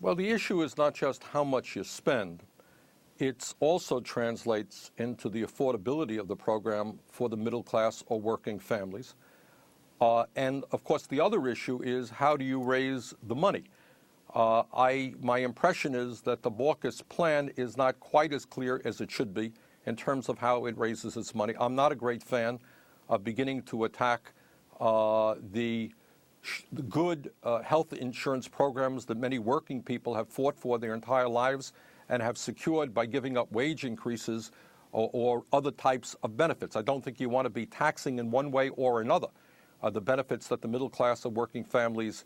Well, the issue is not just how much you spend. It also translates into the affordability of the program for the middle class or working families. And, of course, the other issue is how do you raise the money? My impression is that the Baucus plan is not quite as clear as it should be in terms of how it raises its money. I'm not a great fan of beginning to attack the good health insurance programs that many working people have fought for their entire lives and have secured by giving up wage increases or other types of benefits. I don't think you want to be taxing in one way or another the benefits that the middle class of working families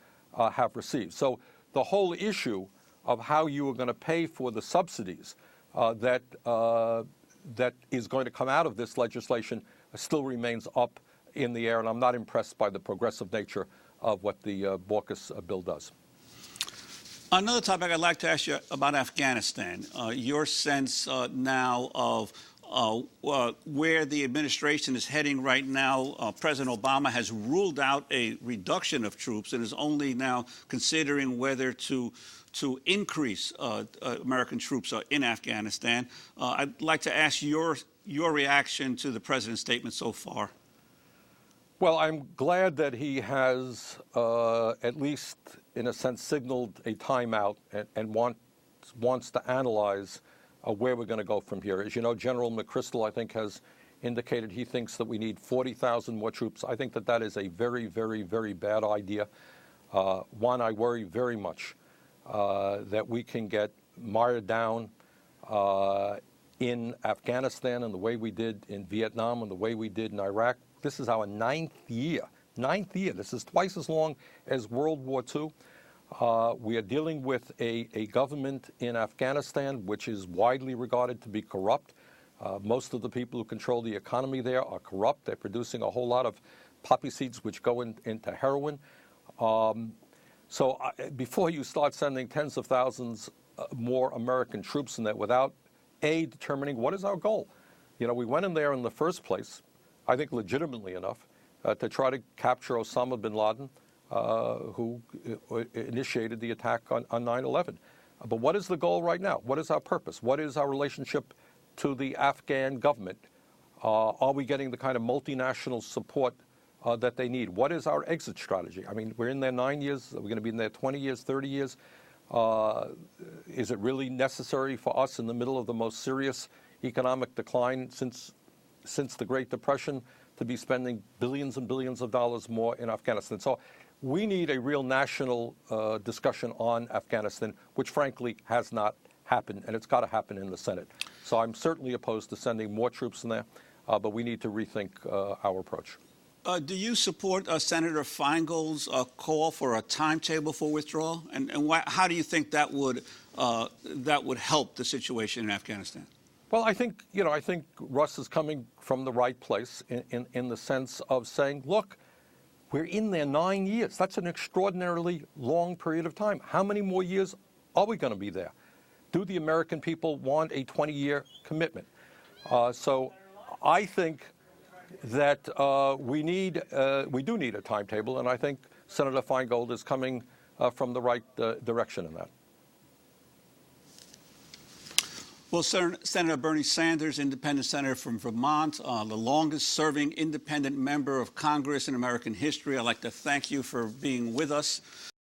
have received. So the whole issue of how you are going to pay for the subsidies that is going to come out of this legislation still remains up in the air, and I'm not impressed by the progressive nature of what the Baucus bill does. Another topic I'd like to ask you about Afghanistan. Your sense now of where the administration is heading right now. President Obama has ruled out a reduction of troops and is only now considering whether to increase American troops in Afghanistan. I'd like to ask your reaction to the president's statement so far. Well, I'm glad that he has, at least in a sense, signaled a timeout and wants to analyze where we're going to go from here. As you know, General McChrystal, I think, has indicated he thinks that we need 40,000 more troops. I think that that is a very, very, very bad idea. One, I worry very much that we can get mired down in Afghanistan in the way we did in Vietnam and the way we did in Iraq. This is our ninth year. This is twice as long as World War II. We are dealing with a government in Afghanistan which is widely regarded to be corrupt. Most of the people who control the economy there are corrupt. They're producing a whole lot of poppy seeds which go into heroin. So before you start sending tens of thousands more American troops in there without, A, determining what is our goal. You know, we went in there in the first place, I think legitimately enough, to try to capture Osama bin Laden, who initiated the attack on 9/11. But what is the goal right now? What is our purpose? What is our relationship to the Afghan government? Are we getting the kind of multinational support that they need? What is our exit strategy? I mean, we're in there 9 years. Are we going to be in there 20 years, 30 years? Is it really necessary for us in the middle of the most serious economic decline since the Great Depression to be spending billions and billions of dollars more in Afghanistan? So we need a real national discussion on Afghanistan, which frankly has not happened, and it's got to happen in the Senate. So I'm certainly opposed to sending more troops in there, but we need to rethink our approach. Do you support Senator Feingold's call for a timetable for withdrawal? And how do you think that would help the situation in Afghanistan? Well, I think Russ is coming from the right place in the sense of saying, look, we're in there 9 years. That's an extraordinarily long period of time. How many more years are we going to be there? Do the American people want a 20-year commitment? So I think that we do need a timetable, and I think Senator Feingold is coming from the right direction in that. Well, Senator Bernie Sanders, independent senator from Vermont, the longest-serving independent member of Congress in American history, I'd like to thank you for being with us.